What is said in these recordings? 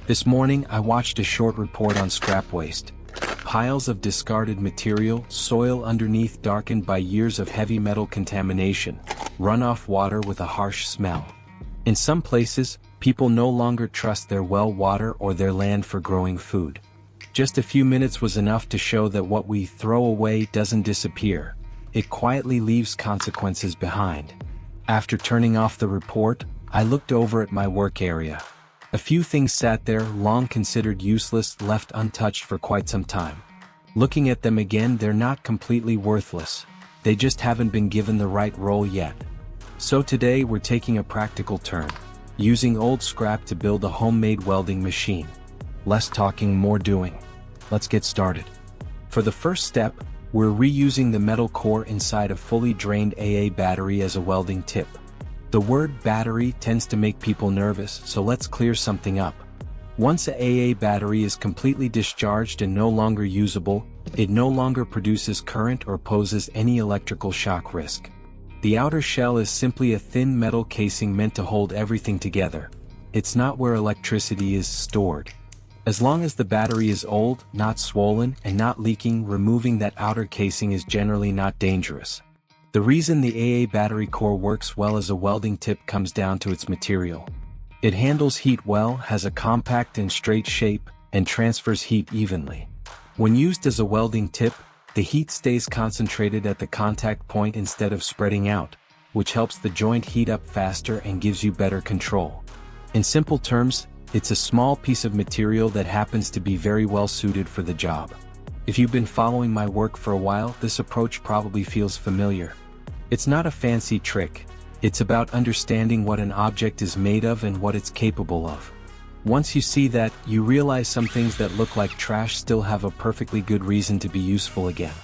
This morning I watched a short report on scrap waste. Piles of discarded material, soil underneath darkened by years of heavy metal contamination, runoff water with a harsh smell. In some places, people no longer trust their well water or their land for growing food. Just a few minutes was enough to show that what we throw away doesn't disappear. It quietly leaves consequences behind. After turning off the report, I looked over at my work area. A few things sat there, long considered useless, left untouched for quite some time. Looking at them again, they're not completely worthless. They just haven't been given the right role yet. So today we're taking a practical turn, using old scrap to build a homemade welding machine. Less talking, more doing. Let's get started. For the first step, we're reusing the metal core inside a fully drained AA battery as a welding tip. The word battery tends to make people nervous, so let's clear something up. Once a AA battery is completely discharged and no longer usable, it no longer produces current or poses any electrical shock risk. The outer shell is simply a thin metal casing meant to hold everything together. It's not where electricity is stored. As long as the battery is old, not swollen, and not leaking, removing that outer casing is generally not dangerous. The reason the AA battery core works well as a welding tip comes down to its material. It handles heat well, has a compact and straight shape, and transfers heat evenly. When used as a welding tip, the heat stays concentrated at the contact point instead of spreading out, which helps the joint heat up faster and gives you better control. In simple terms, it's a small piece of material that happens to be very well suited for the job. If you've been following my work for a while, this approach probably feels familiar. It's not a fancy trick. It's about understanding what an object is made of and what it's capable of. Once you see that, you realize some things that look like trash still have a perfectly good reason to be useful again.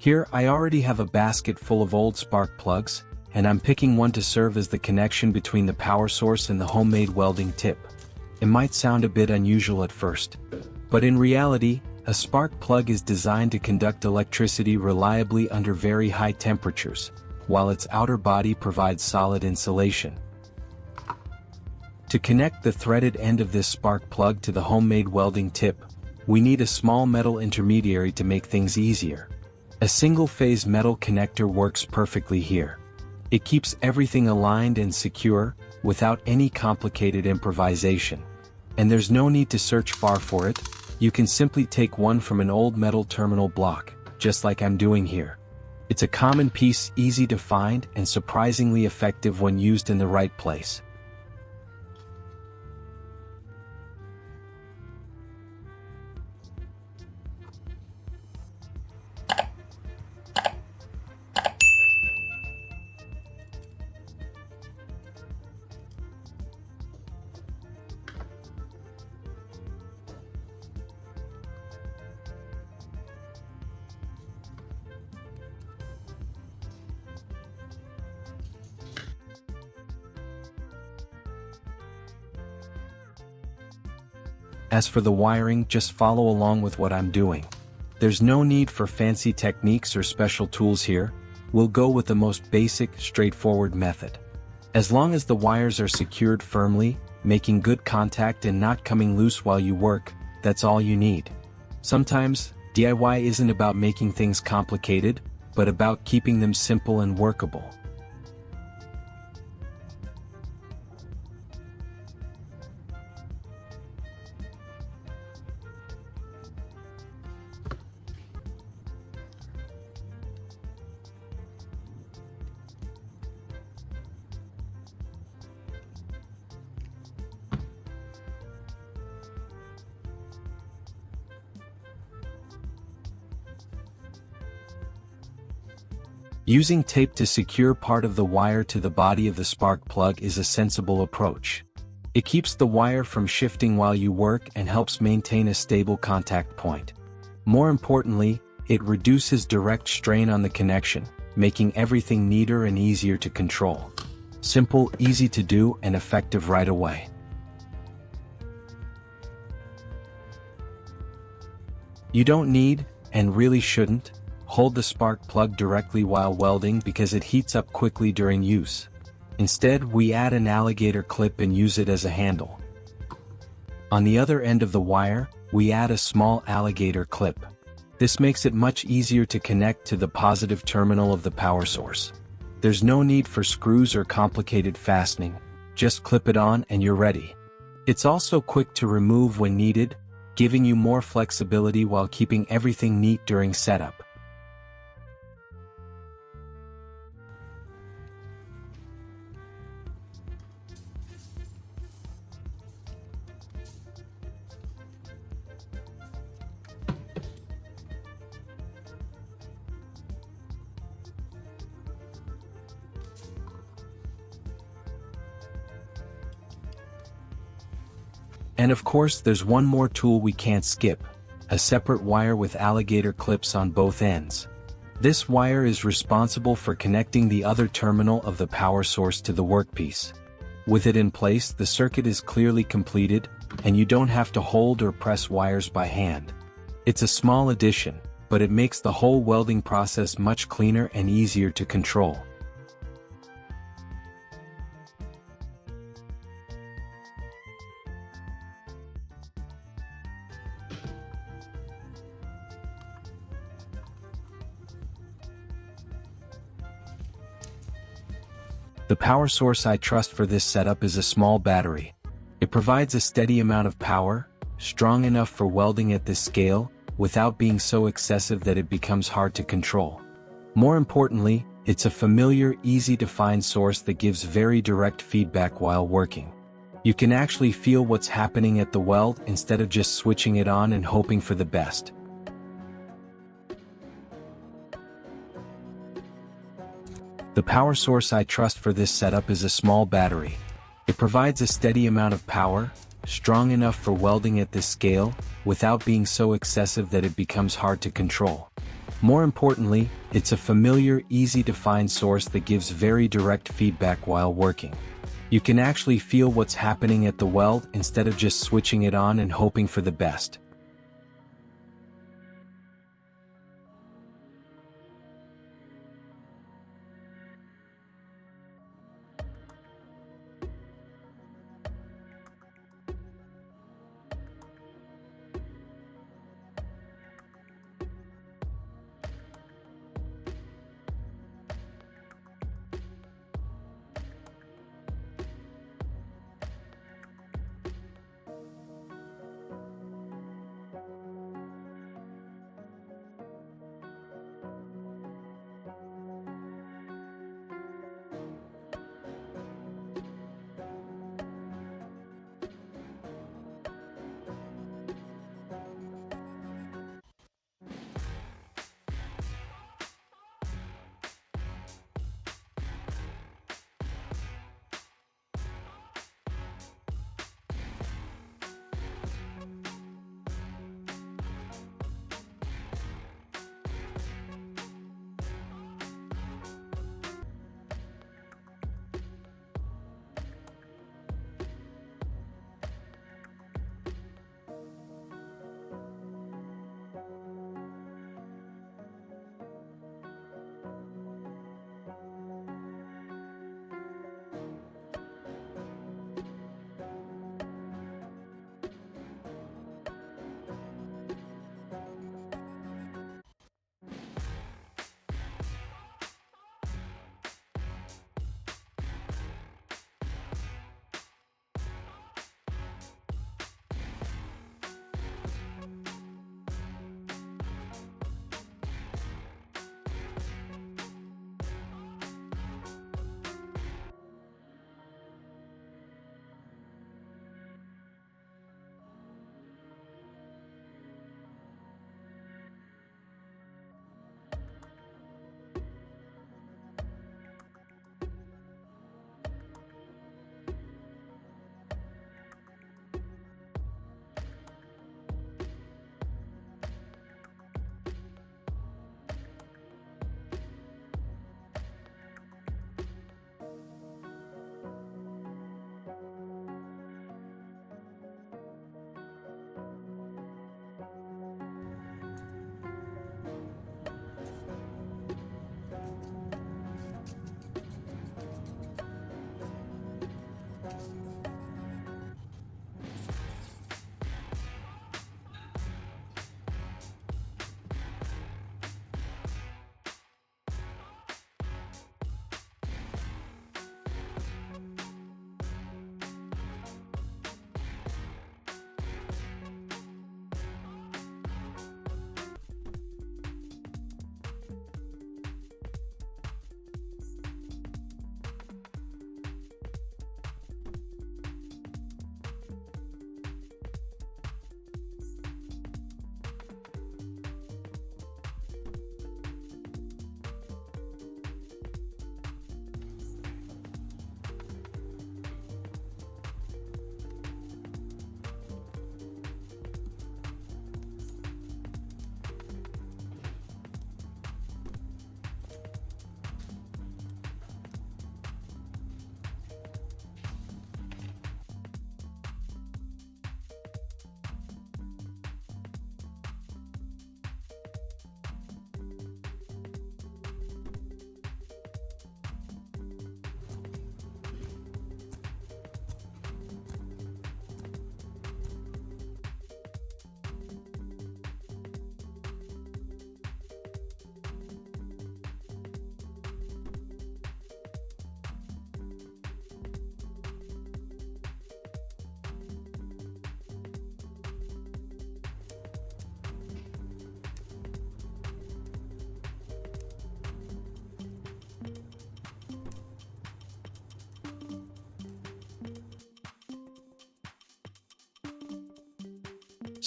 Here, I already have a basket full of old spark plugs, and I'm picking one to serve as the connection between the power source and the homemade welding tip. It might sound a bit unusual at first, but in reality, a spark plug is designed to conduct electricity reliably under very high temperatures, while its outer body provides solid insulation. To connect the threaded end of this spark plug to the homemade welding tip, we need a small metal intermediary to make things easier. A single-phase metal connector works perfectly here. It keeps everything aligned and secure, without any complicated improvisation. And there's no need to search far for it. You can simply take one from an old metal terminal block, just like I'm doing here. It's a common piece, easy to find, and surprisingly effective when used in the right place. As for the wiring, just follow along with what I'm doing. There's no need for fancy techniques or special tools here. We'll go with the most basic, straightforward method. As long as the wires are secured firmly, making good contact and not coming loose while you work, that's all you need. Sometimes, DIY isn't about making things complicated, but about keeping them simple and workable. Using tape to secure part of the wire to the body of the spark plug is a sensible approach. It keeps the wire from shifting while you work and helps maintain a stable contact point. More importantly, It reduces direct strain on the connection, making everything neater and easier to control. Simple, easy to do, and effective right away. You don't need, and really shouldn't, hold the spark plug directly while welding because it heats up quickly during use. Instead, we add an alligator clip and use it as a handle. On the other end of the wire, we add a small alligator clip. This makes it much easier to connect to the positive terminal of the power source. There's no need for screws or complicated fastening. Just clip it on and you're ready. It's also quick to remove when needed, giving you more flexibility while keeping everything neat during setup. And of course, there's one more tool we can't skip: a separate wire with alligator clips on both ends. This wire is responsible for connecting the other terminal of the power source to the workpiece. With it in place, the circuit is clearly completed, and you don't have to hold or press wires by hand. It's a small addition, but it makes the whole welding process much cleaner and easier to control. The power source I trust for this setup is a small battery. It provides a steady amount of power, strong enough for welding at this scale, without being so excessive that it becomes hard to control. More importantly, it's a familiar, easy-to-find source that gives very direct feedback while working. You can actually feel what's happening at the weld instead of just switching it on and hoping for the best. The power source I trust for this setup is a small battery. It provides a steady amount of power, strong enough for welding at this scale, without being so excessive that it becomes hard to control. More importantly, it's a familiar, easy-to-find source that gives very direct feedback while working. You can actually feel what's happening at the weld instead of just switching it on and hoping for the best.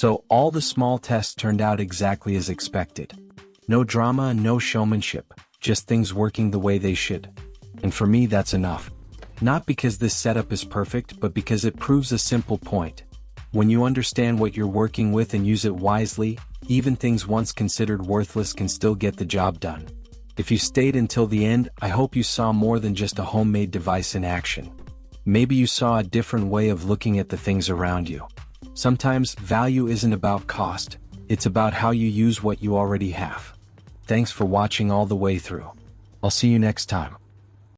So all the small tests turned out exactly as expected. No drama and no showmanship, just things working the way they should. And for me that's enough. Not because this setup is perfect, but because it proves a simple point. When you understand what you're working with and use it wisely, even things once considered worthless can still get the job done. If you stayed until the end, I hope you saw more than just a homemade device in action. Maybe you saw a different way of looking at the things around you. Sometimes value isn't about cost, it's about how you use what you already have. Thanks for watching all the way through. I'll see you next time.